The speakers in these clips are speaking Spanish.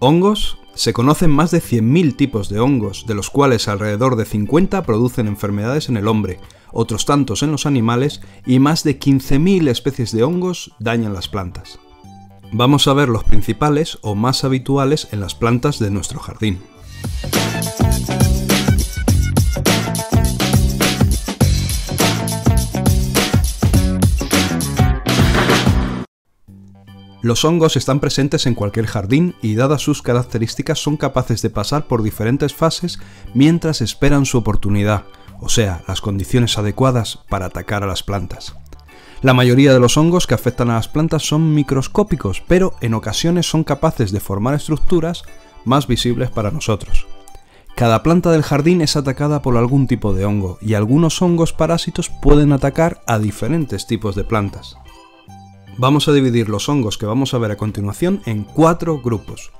Hongos. Se conocen más de 100.000 tipos de hongos, de los cuales alrededor de 50 producen enfermedades en el hombre, otros tantos en los animales y más de 15.000 especies de hongos dañan las plantas. Vamos a ver los principales o más habituales en las plantas de nuestro jardín. Los hongos están presentes en cualquier jardín y, dadas sus características, son capaces de pasar por diferentes fases mientras esperan su oportunidad, o sea, las condiciones adecuadas para atacar a las plantas. La mayoría de los hongos que afectan a las plantas son microscópicos, pero en ocasiones son capaces de formar estructuras más visibles para nosotros. Cada planta del jardín es atacada por algún tipo de hongo, y algunos hongos parásitos pueden atacar a diferentes tipos de plantas. Vamos a dividir los hongos que vamos a ver a continuación en 4 grupos: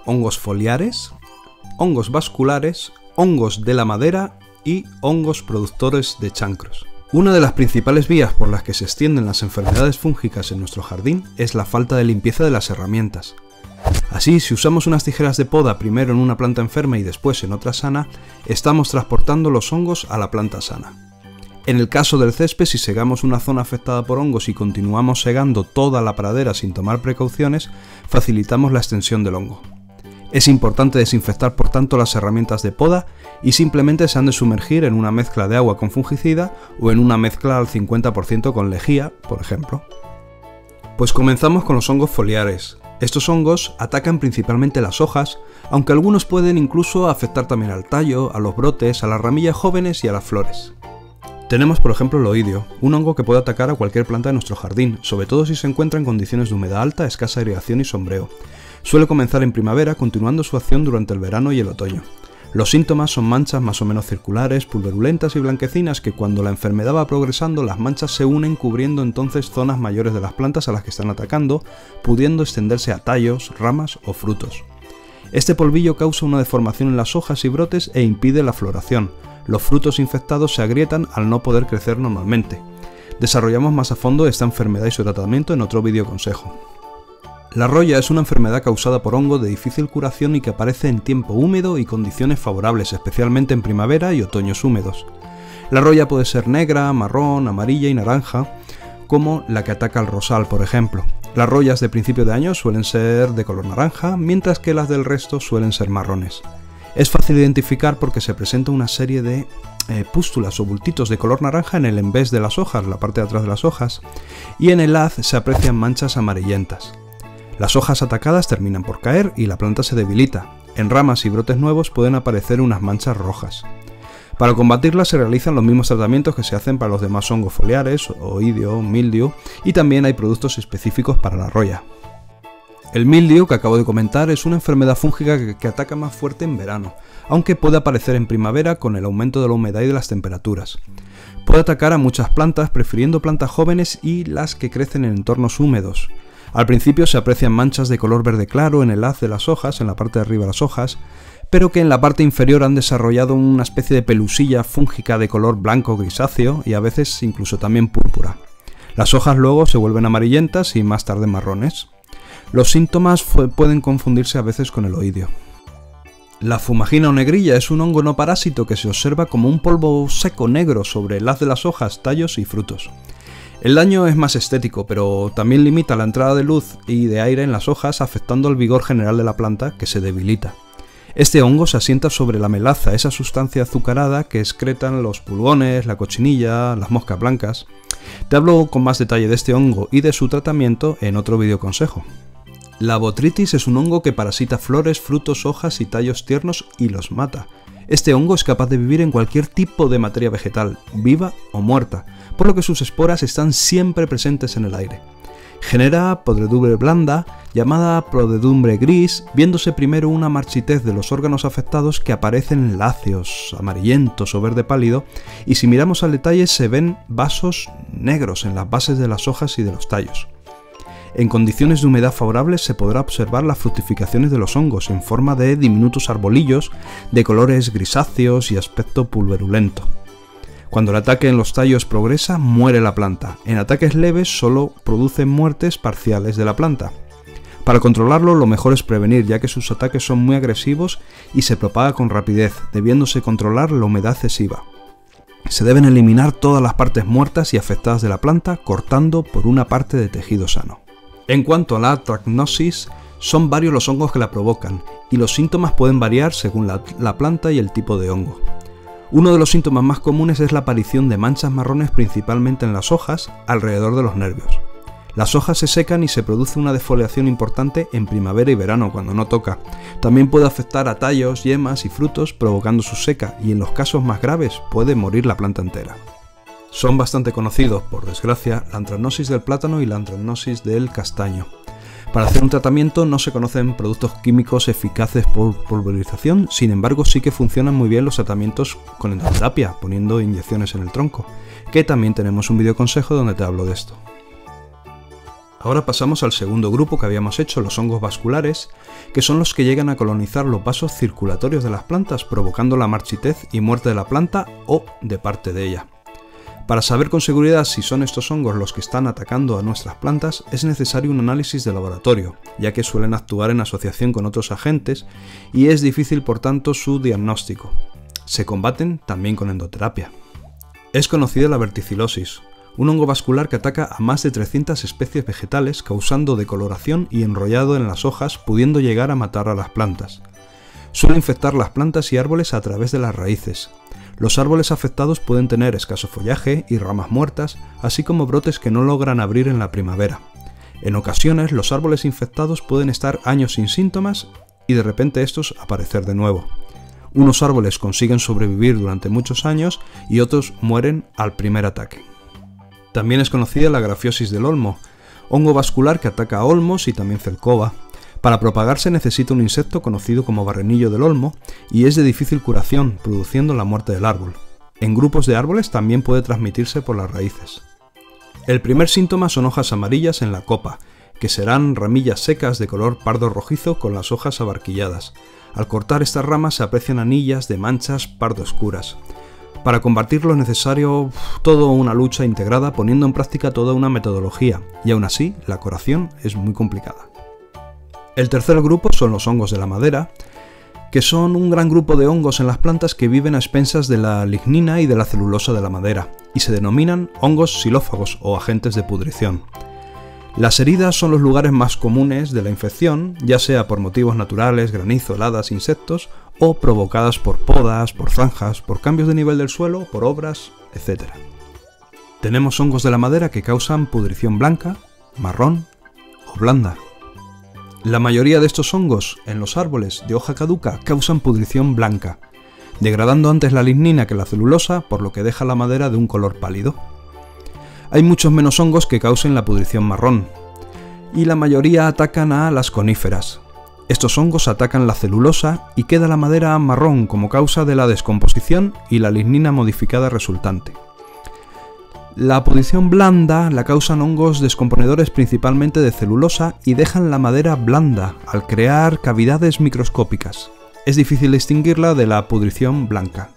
hongos foliares, hongos vasculares, hongos de la madera y hongos productores de chancros. Una de las principales vías por las que se extienden las enfermedades fúngicas en nuestro jardín es la falta de limpieza de las herramientas. Así, si usamos unas tijeras de poda primero en una planta enferma y después en otra sana, estamos transportando los hongos a la planta sana. En el caso del césped, si segamos una zona afectada por hongos y continuamos segando toda la pradera sin tomar precauciones, facilitamos la extensión del hongo. Es importante desinfectar por tanto las herramientas de poda y simplemente se han de sumergir en una mezcla de agua con fungicida o en una mezcla al 50% con lejía, por ejemplo. Pues comenzamos con los hongos foliares. Estos hongos atacan principalmente las hojas, aunque algunos pueden incluso afectar también al tallo, a los brotes, a las ramillas jóvenes y a las flores. Tenemos por ejemplo el oidio, un hongo que puede atacar a cualquier planta de nuestro jardín, sobre todo si se encuentra en condiciones de humedad alta, escasa irrigación y sombreo. Suele comenzar en primavera, continuando su acción durante el verano y el otoño. Los síntomas son manchas más o menos circulares, pulverulentas y blanquecinas que, cuando la enfermedad va progresando, las manchas se unen, cubriendo entonces zonas mayores de las plantas a las que están atacando, pudiendo extenderse a tallos, ramas o frutos. Este polvillo causa una deformación en las hojas y brotes e impide la floración. Los frutos infectados se agrietan al no poder crecer normalmente. Desarrollamos más a fondo esta enfermedad y su tratamiento en otro vídeo consejo. La roya es una enfermedad causada por hongo de difícil curación y que aparece en tiempo húmedo y condiciones favorables, especialmente en primavera y otoños húmedos. La roya puede ser negra, marrón, amarilla y naranja, como la que ataca al rosal, por ejemplo. Las royas de principio de año suelen ser de color naranja, mientras que las del resto suelen ser marrones. Es fácil identificar porque se presenta una serie de pústulas o bultitos de color naranja en el envés de las hojas, la parte de atrás de las hojas, y en el haz se aprecian manchas amarillentas. Las hojas atacadas terminan por caer y la planta se debilita. En ramas y brotes nuevos pueden aparecer unas manchas rojas. Para combatirlas se realizan los mismos tratamientos que se hacen para los demás hongos foliares, oidio, mildio, y también hay productos específicos para la roya. El mildio, que acabo de comentar, es una enfermedad fúngica que ataca más fuerte en verano, aunque puede aparecer en primavera con el aumento de la humedad y de las temperaturas. Puede atacar a muchas plantas, prefiriendo plantas jóvenes y las que crecen en entornos húmedos. Al principio se aprecian manchas de color verde claro en el haz de las hojas, en la parte de arriba de las hojas, pero que en la parte inferior han desarrollado una especie de pelusilla fúngica de color blanco grisáceo y a veces incluso también púrpura. Las hojas luego se vuelven amarillentas y más tarde marrones. Los síntomas pueden confundirse a veces con el oidio. La fumagina o negrilla es un hongo no parásito que se observa como un polvo seco negro sobre el haz de las hojas, tallos y frutos. El daño es más estético, pero también limita la entrada de luz y de aire en las hojas, afectando el vigor general de la planta, que se debilita. Este hongo se asienta sobre la melaza, esa sustancia azucarada que excretan los pulgones, la cochinilla, las moscas blancas. Te hablo con más detalle de este hongo y de su tratamiento en otro vídeo consejo. La botrytis es un hongo que parasita flores, frutos, hojas y tallos tiernos y los mata. Este hongo es capaz de vivir en cualquier tipo de materia vegetal, viva o muerta, por lo que sus esporas están siempre presentes en el aire. Genera podredumbre blanda, llamada podredumbre gris, viéndose primero una marchitez de los órganos afectados que aparecen láceos, amarillentos o verde pálido, y si miramos al detalle se ven vasos negros en las bases de las hojas y de los tallos. En condiciones de humedad favorables se podrá observar las fructificaciones de los hongos en forma de diminutos arbolillos de colores grisáceos y aspecto pulverulento. Cuando el ataque en los tallos progresa, muere la planta. En ataques leves solo producen muertes parciales de la planta. Para controlarlo, lo mejor es prevenir, ya que sus ataques son muy agresivos y se propaga con rapidez, debiéndose controlar la humedad excesiva. Se deben eliminar todas las partes muertas y afectadas de la planta, cortando por una parte de tejido sano. En cuanto a la atracnosis, son varios los hongos que la provocan, y los síntomas pueden variar según la planta y el tipo de hongo. Uno de los síntomas más comunes es la aparición de manchas marrones principalmente en las hojas, alrededor de los nervios. Las hojas se secan y se produce una defoliación importante en primavera y verano cuando no toca. También puede afectar a tallos, yemas y frutos provocando su seca, y en los casos más graves puede morir la planta entera. Son bastante conocidos, por desgracia, la anthracnosis del plátano y la anthracnosis del castaño. Para hacer un tratamiento no se conocen productos químicos eficaces por pulverización, sin embargo sí que funcionan muy bien los tratamientos con endoterapia, poniendo inyecciones en el tronco, que también tenemos un video consejo donde te hablo de esto. Ahora pasamos al segundo grupo que habíamos hecho, los hongos vasculares, que son los que llegan a colonizar los vasos circulatorios de las plantas, provocando la marchitez y muerte de la planta o de parte de ella. Para saber con seguridad si son estos hongos los que están atacando a nuestras plantas, es necesario un análisis de laboratorio, ya que suelen actuar en asociación con otros agentes y es difícil por tanto su diagnóstico. Se combaten también con endoterapia. Es conocida la verticilosis, un hongo vascular que ataca a más de 300 especies vegetales, causando decoloración y enrollado en las hojas, pudiendo llegar a matar a las plantas. Suele infectar las plantas y árboles a través de las raíces. Los árboles afectados pueden tener escaso follaje y ramas muertas, así como brotes que no logran abrir en la primavera. En ocasiones, los árboles infectados pueden estar años sin síntomas y de repente estos aparecer de nuevo. Unos árboles consiguen sobrevivir durante muchos años y otros mueren al primer ataque. También es conocida la grafiosis del olmo, hongo vascular que ataca a olmos y también celcoba. Para propagarse necesita un insecto conocido como barrenillo del olmo y es de difícil curación, produciendo la muerte del árbol. En grupos de árboles también puede transmitirse por las raíces. El primer síntoma son hojas amarillas en la copa, que serán ramillas secas de color pardo rojizo con las hojas abarquilladas. Al cortar estas ramas se aprecian anillas de manchas pardo oscuras. Para combatirlo es necesario toda una lucha integrada, poniendo en práctica toda una metodología, y aún así la curación es muy complicada. El tercer grupo son los hongos de la madera, que son un gran grupo de hongos en las plantas que viven a expensas de la lignina y de la celulosa de la madera, y se denominan hongos xilófagos o agentes de pudrición. Las heridas son los lugares más comunes de la infección, ya sea por motivos naturales, granizo, heladas, insectos, o provocadas por podas, por zanjas, por cambios de nivel del suelo, por obras, etc. Tenemos hongos de la madera que causan pudrición blanca, marrón o blanda. La mayoría de estos hongos en los árboles de hoja caduca causan pudrición blanca, degradando antes la lignina que la celulosa, por lo que deja la madera de un color pálido. Hay muchos menos hongos que causen la pudrición marrón, y la mayoría atacan a las coníferas. Estos hongos atacan la celulosa y queda la madera marrón como causa de la descomposición y la lignina modificada resultante. La pudrición blanda la causan hongos descomponedores principalmente de celulosa y dejan la madera blanda al crear cavidades microscópicas. Es difícil distinguirla de la pudrición blanca.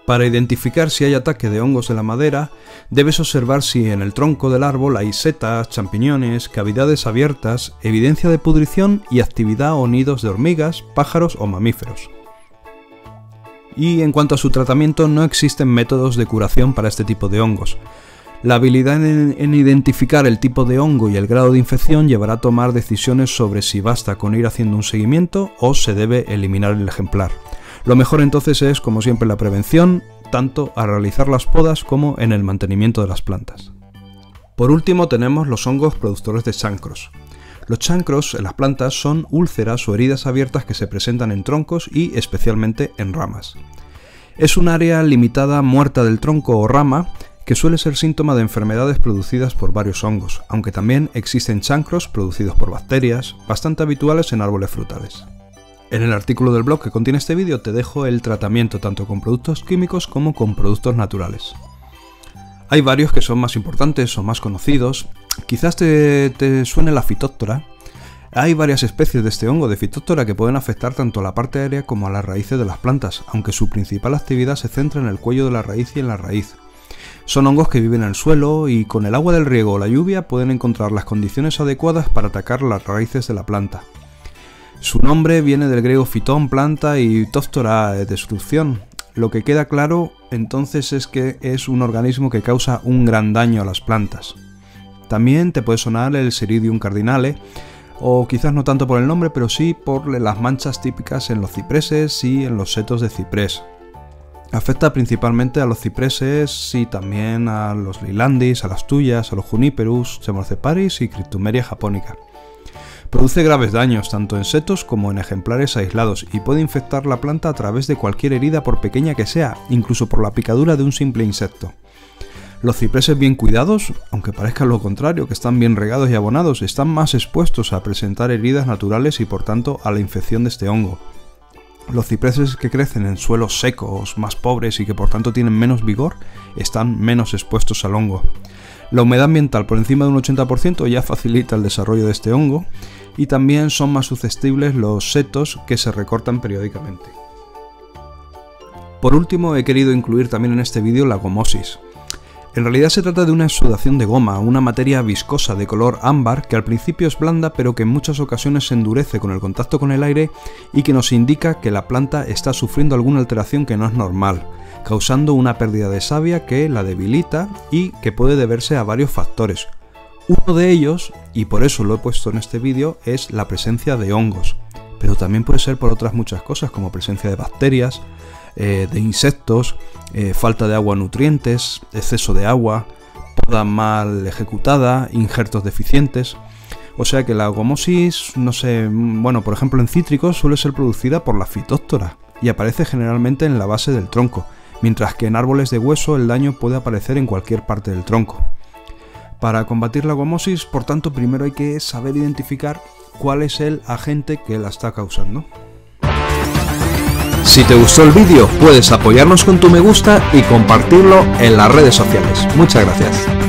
Para identificar si hay ataque de hongos en la madera, debes observar si en el tronco del árbol hay setas, champiñones, cavidades abiertas, evidencia de pudrición y actividad o nidos de hormigas, pájaros o mamíferos. Y en cuanto a su tratamiento, no existen métodos de curación para este tipo de hongos. La habilidad en identificar el tipo de hongo y el grado de infección llevará a tomar decisiones sobre si basta con ir haciendo un seguimiento o se debe eliminar el ejemplar. Lo mejor entonces es, como siempre, la prevención, tanto al realizar las podas como en el mantenimiento de las plantas. Por último tenemos los hongos productores de chancros. Los chancros en las plantas son úlceras o heridas abiertas que se presentan en troncos y especialmente en ramas. Es un área limitada muerta del tronco o rama que suele ser síntoma de enfermedades producidas por varios hongos, aunque también existen chancros producidos por bacterias, bastante habituales en árboles frutales. En el artículo del blog que contiene este vídeo te dejo el tratamiento tanto con productos químicos como con productos naturales. Hay varios que son más importantes o más conocidos. Quizás te suene la Phytophthora. Hay varias especies de este hongo de Phytophthora que pueden afectar tanto a la parte aérea como a las raíces de las plantas, aunque su principal actividad se centra en el cuello de la raíz y en la raíz. Son hongos que viven en el suelo y con el agua del riego o la lluvia pueden encontrar las condiciones adecuadas para atacar las raíces de la planta. Su nombre viene del griego fitón, planta, y tóftora, destrucción. Lo que queda claro entonces es que es un organismo que causa un gran daño a las plantas. También te puede sonar el Ceridium cardinale, o quizás no tanto por el nombre, pero sí por las manchas típicas en los cipreses y en los setos de ciprés. Afecta principalmente a los cipreses y también a los lilandis, a las tuyas, a los juniperus, Chemorceparis y Cryptomeria japonica. Produce graves daños tanto en setos como en ejemplares aislados y puede infectar la planta a través de cualquier herida por pequeña que sea, incluso por la picadura de un simple insecto. Los cipreses bien cuidados, aunque parezca lo contrario, que están bien regados y abonados, están más expuestos a presentar heridas naturales y por tanto a la infección de este hongo. Los cipreses que crecen en suelos secos, más pobres y que por tanto tienen menos vigor, están menos expuestos al hongo. La humedad ambiental por encima de un 80% ya facilita el desarrollo de este hongo y también son más susceptibles los setos que se recortan periódicamente. Por último, he querido incluir también en este vídeo la gomosis. En realidad se trata de una exudación de goma, una materia viscosa de color ámbar que al principio es blanda pero que en muchas ocasiones se endurece con el contacto con el aire y que nos indica que la planta está sufriendo alguna alteración que no es normal, causando una pérdida de savia que la debilita y que puede deberse a varios factores. Uno de ellos, y por eso lo he puesto en este vídeo, es la presencia de hongos, pero también puede ser por otras muchas cosas como presencia de bacterias, de insectos, falta de agua nutrientes, exceso de agua, poda mal ejecutada, injertos deficientes. O sea que la gomosis, no sé, bueno, por ejemplo en cítricos suele ser producida por la Phytophthora y aparece generalmente en la base del tronco, mientras que en árboles de hueso el daño puede aparecer en cualquier parte del tronco. Para combatir la gomosis, por tanto, primero hay que saber identificar cuál es el agente que la está causando. Si te gustó el vídeo, puedes apoyarnos con tu me gusta y compartirlo en las redes sociales. Muchas gracias.